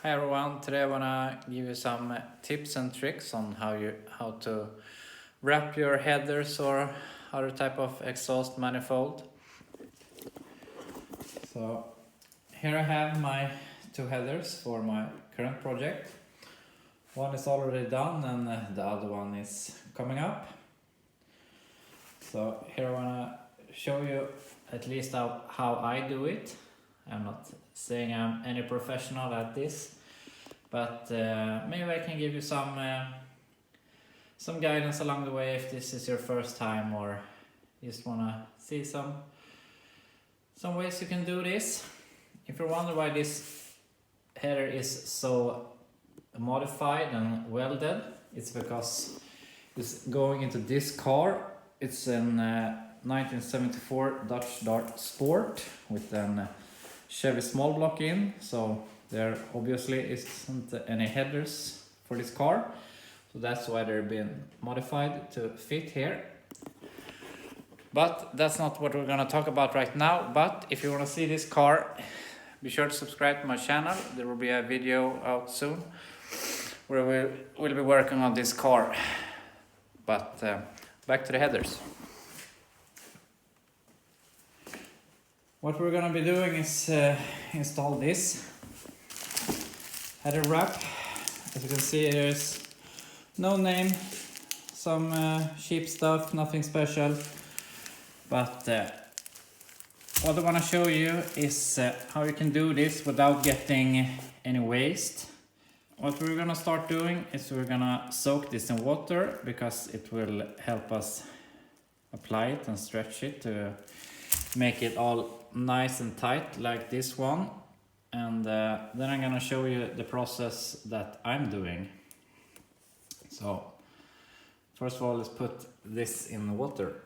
Hi everyone, today I wanna give you some tips and tricks on how to wrap your headers or other type of exhaust manifold. So here I have my two headers for my current project. One is already done and the other one is coming up. So here I wanna show you at least how I do it. I'm not saying I'm any professional at this, but maybe I can give you some guidance along the way if this is your first time or just wanna see some ways you can do this. If you wonder why this header is so modified and welded, it's because it's going into this car. It's an 1974 Dutch Dart Sport with an Chevy small block in, so there obviously isn't any headers for this car, so that's why they're being modified to fit here. But that's not what we're gonna talk about right now. But if you want to see this car, be sure to subscribe to my channel. There will be a video out soon where we'll be working on this car. But back to the headers. What we're gonna be doing is install this header wrap. As you can see, there's no name, some cheap stuff, nothing special. But what I wanna show you is how you can do this without getting any waste. What we're gonna start doing is we're gonna soak this in water because it will help us apply it and stretch it to make it all nice and tight like this one. And then I'm gonna show you the process that I'm doing. So first of all, let's put this in water.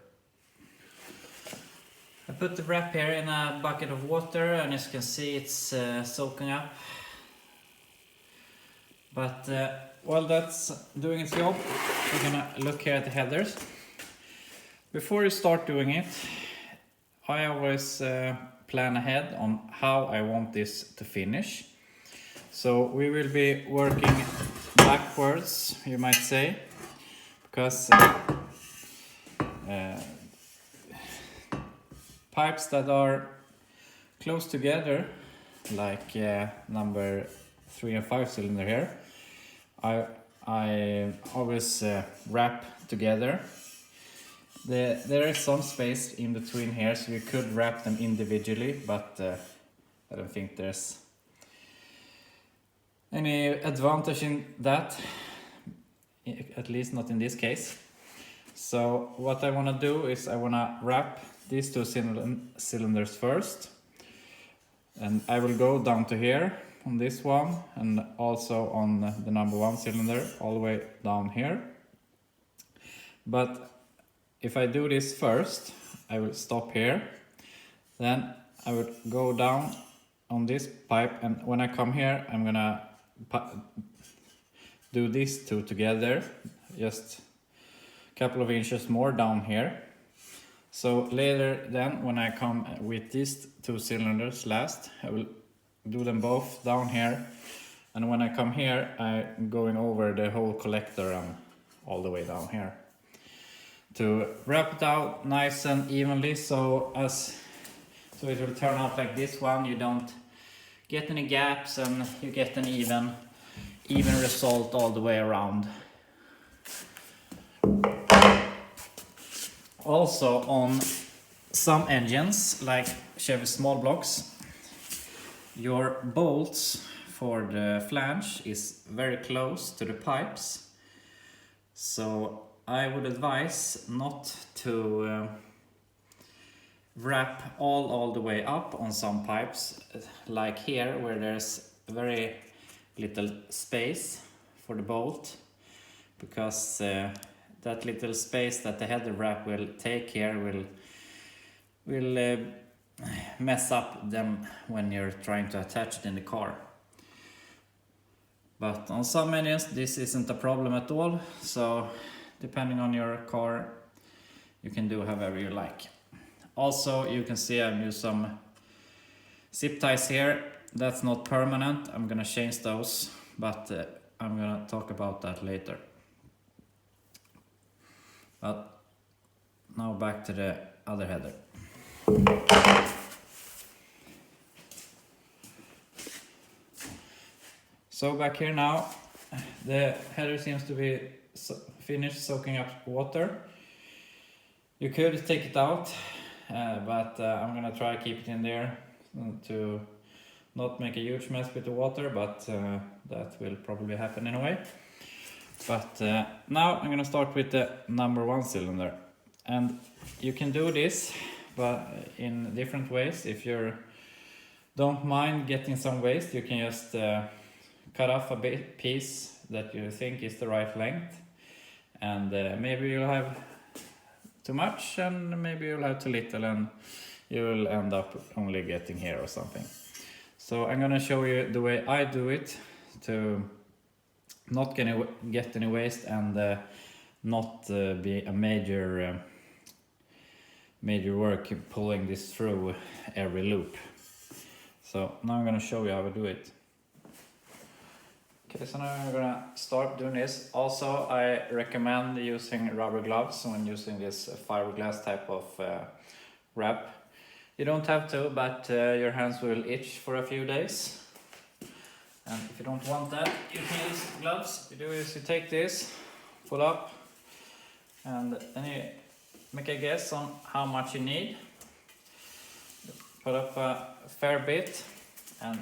I put the wrap here in a bucket of water, and as you can see, it's soaking up. But while that's doing its job, we're gonna look here at the headers. Before you start doing it, I always plan ahead on how I want this to finish. So we will be working backwards, you might say, because pipes that are close together, like number 3 and 5 cylinder here, I always wrap together. There is some space in between here, so you could wrap them individually, but I don't think there's any advantage in that, at least not in this case. So what I want to do is I want to wrap these two cylinders first, and I will go down to here on this one and also on the number 1 cylinder all the way down here. But if I do this first, I will stop here, then I would go down on this pipe, and when I come here, I'm gonna do these two together, just a couple of inches more down here. So later then, when I come with these 2 cylinders last, I will do them both down here, and when I come here, I'm going over the whole collector and all the way down here, to wrap it out nice and evenly, so it will turn out like this one. You don't get any gaps and you get an even result all the way around. Also, on some engines like Chevy small blocks, your bolts for the flange is very close to the pipes, so I would advise not to wrap all the way up on some pipes, like here where there's very little space for the bolt, because that little space that the header wrap will take here will mess up them when you're trying to attach it in the car. But on some engines this isn't a problem at all, so depending on your car, you can do however you like. Also, you can see I've used some zip ties here that's not permanent. I'm gonna change those, but I'm gonna talk about that later. But now back to the other header. So back here now, the header seems to be finished soaking up water. You could take it out, but I'm gonna try to keep it in there to not make a huge mess with the water, but that will probably happen anyway. But now I'm gonna start with the number 1 cylinder, and you can do this but in different ways. If you don't mind getting some waste, you can just cut off a piece that you think is the right length, and maybe you'll have too much and maybe you'll have too little, and you will end up only getting here or something. So I'm gonna show you the way I do it to not get any waste and not be a major work pulling this through every loop. So now I'm gonna show you how I do it. Okay, so now I'm gonna start doing this. Also, I recommend using rubber gloves when using this fiberglass type of wrap. You don't have to, but your hands will itch for a few days. And if you don't want that, you can use gloves. You do is you take this, pull up, and then you make a guess on how much you need. Put up a fair bit, and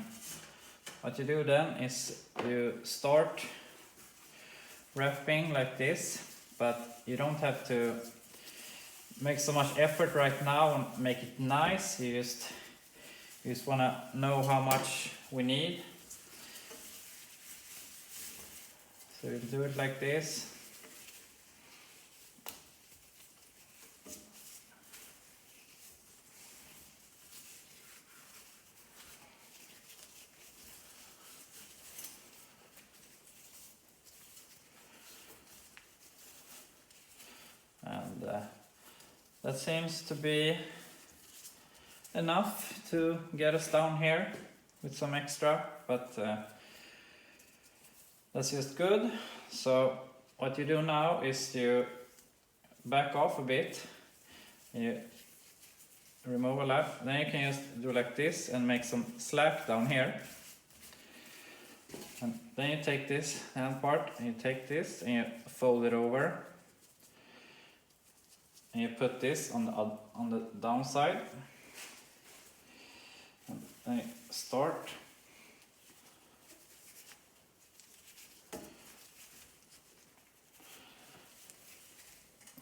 what you do then is you start wrapping like this, but you don't have to make so much effort right now and make it nice. You just want to know how much we need. So you do it like this. And that seems to be enough to get us down here with some extra, but that's just good. So what you do now is you back off a bit, you remove a lap, then you can just do like this and make some slack down here. And then you take this hand part and you take this and you fold it over. And you put this on the downside, and then you start.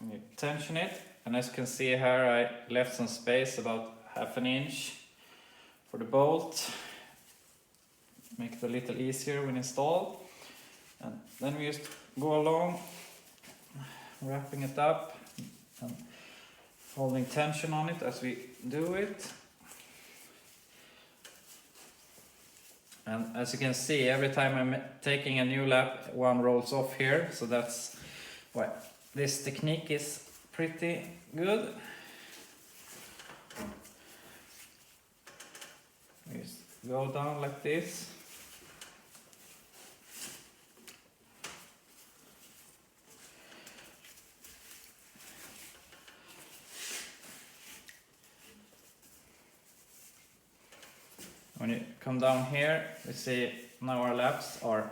And you tension it, and as you can see here, I left some space, about ½ an inch, for the bolt. Make it a little easier when installed. And then we just go along, wrapping it up and holding tension on it as we do it. And as you can see, every time I'm taking a new lap, one rolls off here, so that's why this technique is pretty good. We just go down like this. When you come down here, we see now our laps are,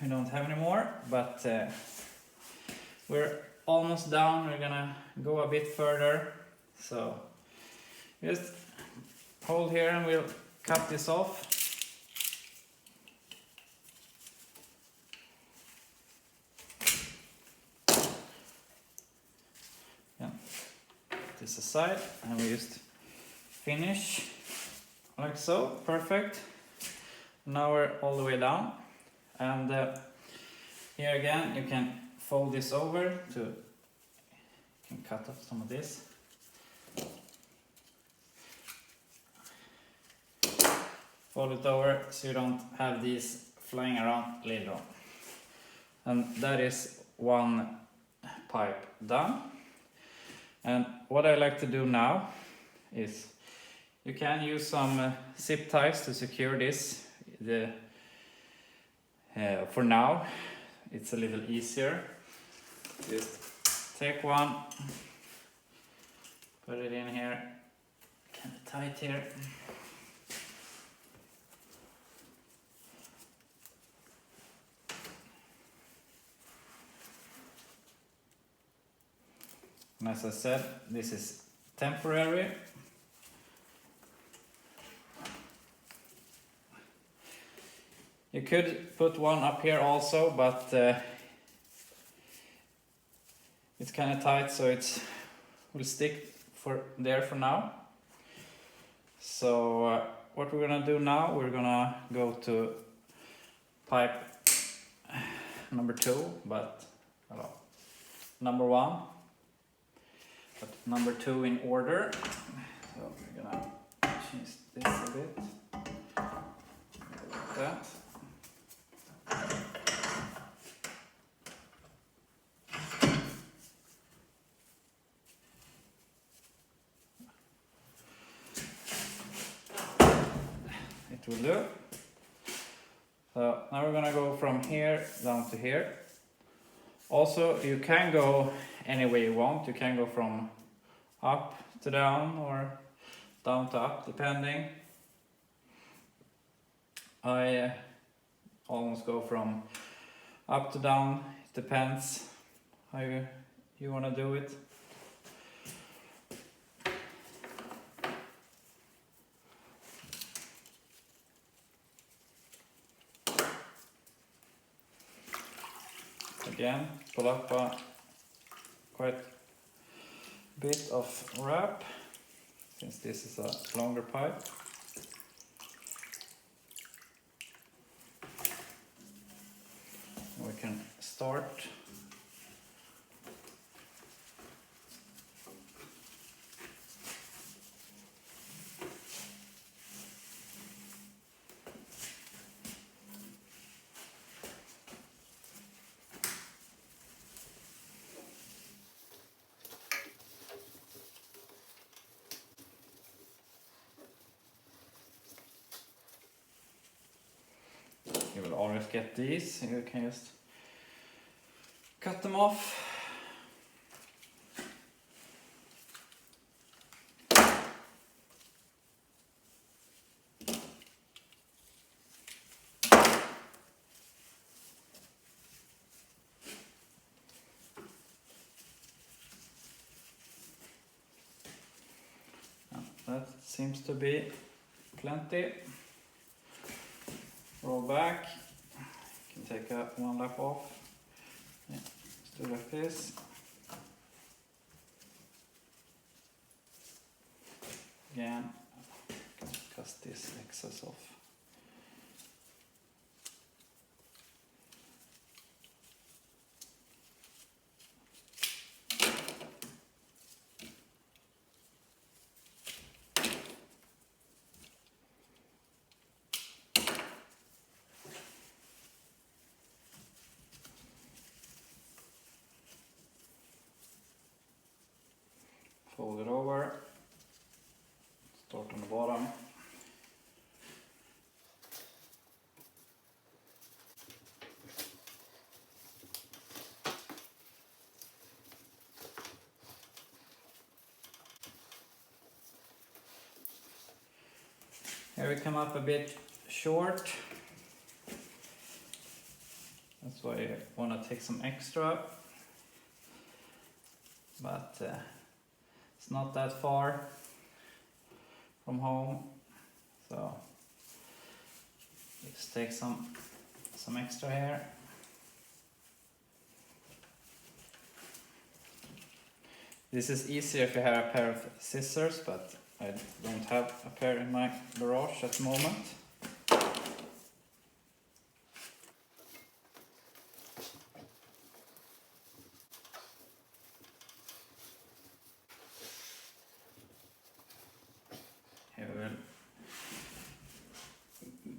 we don't have any more, but we're almost down. We're gonna go a bit further. So just hold here and we'll cut this off. Yeah. Put this aside and we just finish like so. Perfect. Now we're all the way down, and here again you can fold this over to, you can cut off some of this. Fold it over so you don't have these flying around later on. And that is one pipe done. And what I like to do now is You can use some zip ties to secure this. For now, it's a little easier. Just take one, put it in here, kind of tight here. And as I said, this is temporary. You could put one up here also, but it's kind of tight, so it will stick there for now. So what we're gonna do now, we're gonna go to pipe number 2, but number 1, but number 2 in order. So we're gonna change this a bit, like that. It will do. So now we're gonna go from here down to here. Also, you can go any way you want. You can go from up to down or down to up, depending. I almost go from up to down. It depends how you want to do it. Again, pull up quite a bit of wrap, since this is a longer pipe. We can start. You will always get these, and you can just cut them off. That seems to be plenty. Roll back. You can take one lap off. Yeah, just do like this. Again, cast this excess off. Fold it over, start on the bottom. Here we come up a bit short. That's why I want to take some extra. But it's not that far from home, so let's take some extra here. This is easier if you have a pair of scissors, but I don't have a pair in my garage at the moment. Here we will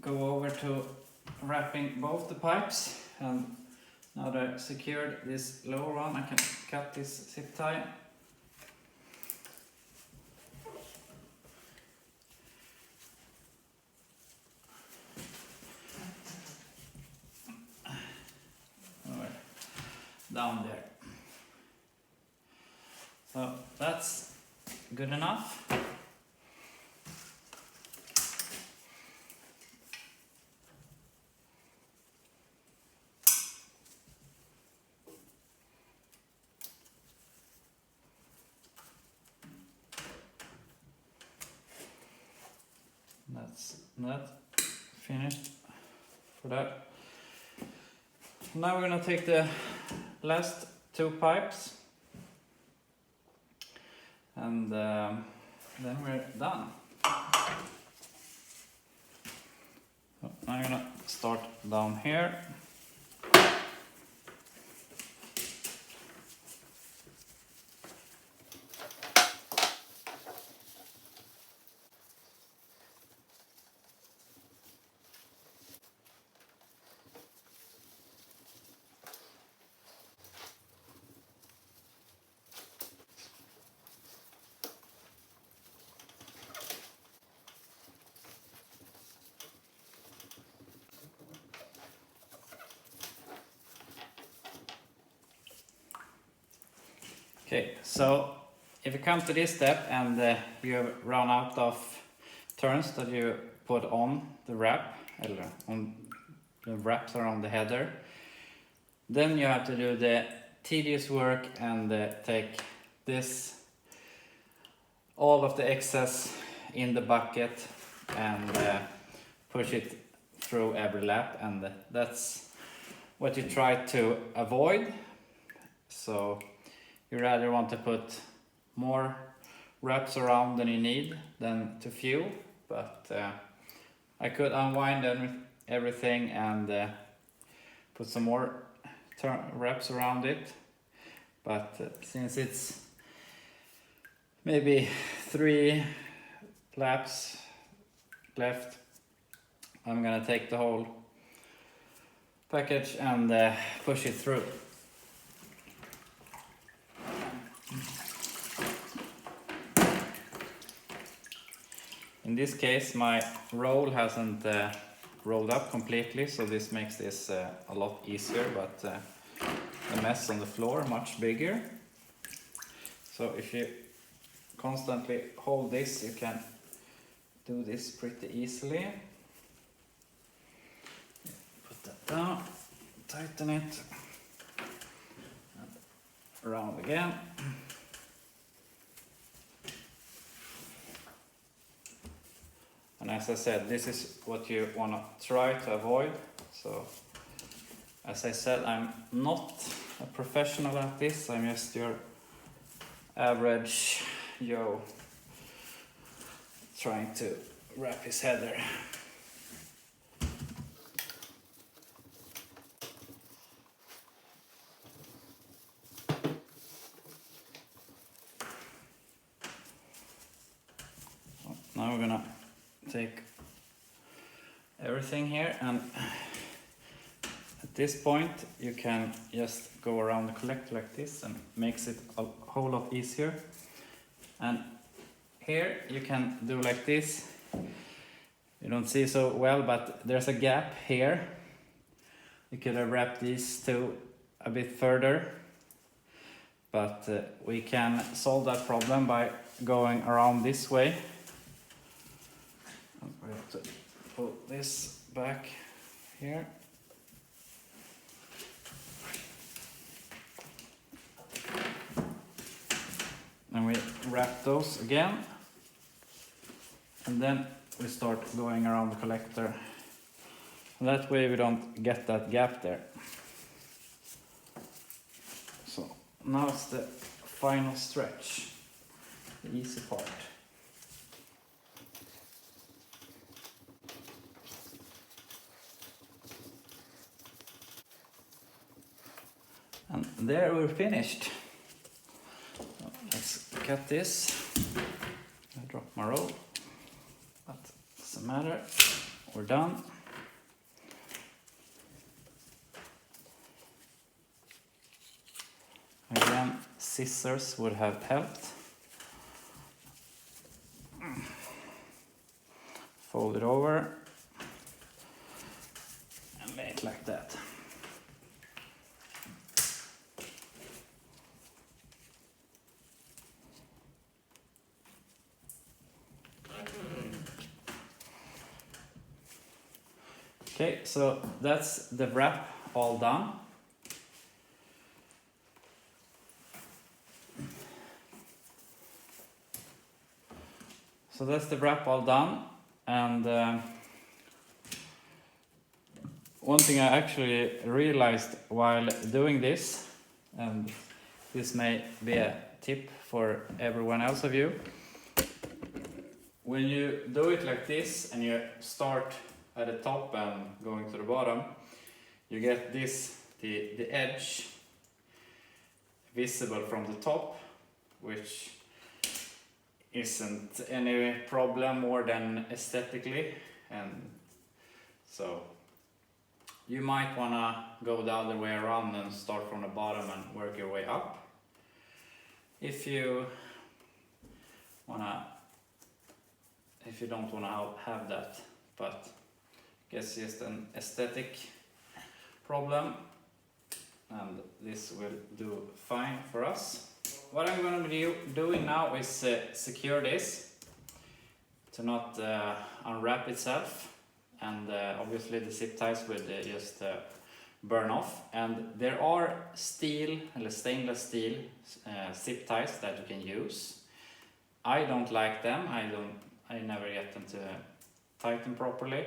go over to wrapping both the pipes, and now that I've secured this lower one, I can cut this zip tie. down there. So that's good enough. That's that finished for that. Now we're gonna take the last two pipes and then we're done. So I'm gonna start down here. Okay, so if you come to this step and you have run out of turns that you put on the wrap, or on the wraps around the header, then you have to do the tedious work and take this, all of the excess in the bucket and push it through every lap, and that's what you try to avoid. So you rather want to put more wraps around than you need than too few, but I could unwind everything and put some more wraps around it, but since it's maybe 3 laps left, I'm gonna take the whole package and push it through. In this case, my roll hasn't rolled up completely, so this makes this a lot easier, but the mess on the floor much bigger. So if you constantly hold this, you can do this pretty easily. Put that down, tighten it, and around again. And as I said, this is what you want to try to avoid. So, as I said, I'm not a professional at this. I'm just your average Joe trying to wrap his header. So now we're gonna take everything here, and at this point you can just go around the collector like this, and makes it a whole lot easier. And here you can do like this. You don't see so well, but there's a gap here. You could have wrapped these two a bit further, but we can solve that problem by going around this way. We have to pull this back here. And we wrap those again. And then we start going around the collector. And that way we don't get that gap there. So now it's the final stretch, the easy part. And there we're finished. So let's cut this. I dropped my roll, but doesn't matter. We're done. Again, scissors would have helped. Fold it over and lay it like that. Okay, so that's the wrap all done. So that's the wrap all done, and one thing I actually realized while doing this, and this may be a tip for everyone else of you, when you do it like this and you start at the top and going to the bottom, you get this, the edge visible from the top, which isn't any problem more than aesthetically, and so you might wanna go the other way around and start from the bottom and work your way up if you don't wanna have that, but I guess just an aesthetic problem, and this will do fine for us. What I'm going to be doing now is secure this to not unwrap itself, and obviously the zip ties will just burn off, and there are stainless steel zip ties that you can use. I don't like them. I never get them to tighten properly,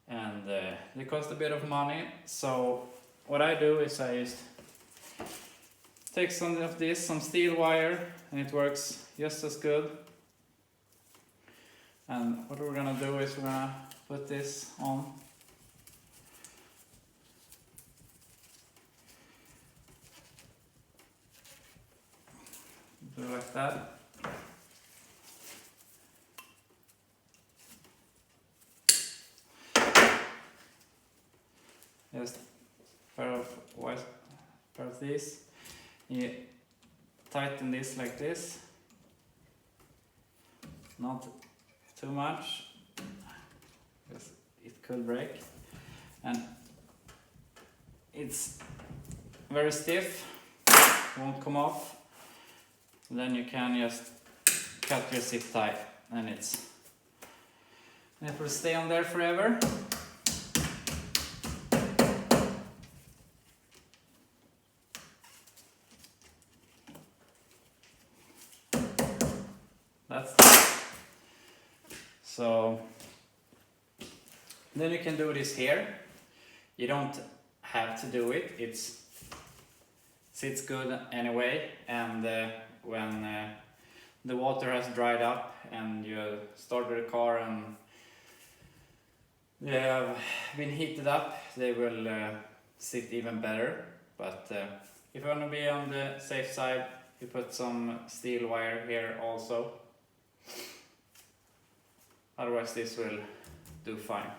and they cost a bit of money. So what I do is I just take some of this, some steel wire, and it works just as good. And what we're gonna do is we're gonna put this on. Do it like that. Just pair of these. You tighten this like this, not too much, because it could break, and it's very stiff, won't come off. Then you can just cut your zip tie, and it will stay on there forever. So then you can do this here. You don't have to do it. It sits good anyway, and when the water has dried up and you started the car and they have been heated up, they will sit even better. But if you want to be on the safe side, you put some steel wire here also. Otherwise this will do fine.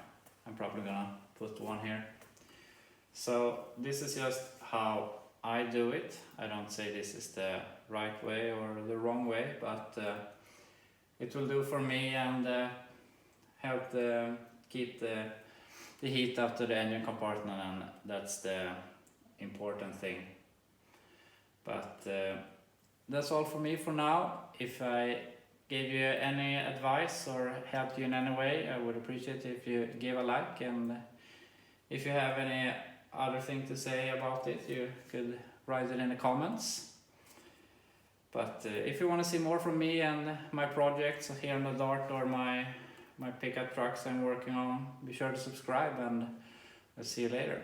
I'm probably gonna put one here. So this is just how I do it. I don't say this is the right way or the wrong way, but it will do for me and help keep the heat up to the engine compartment, and that's the important thing. But that's all for me for now. If I gave you any advice or helped you in any way, I would appreciate it if you give a like, and if you have any other thing to say about it, you could write it in the comments. But if you want to see more from me and my projects here on the Dart or my pickup trucks I'm working on, be sure to subscribe, and I'll see you later.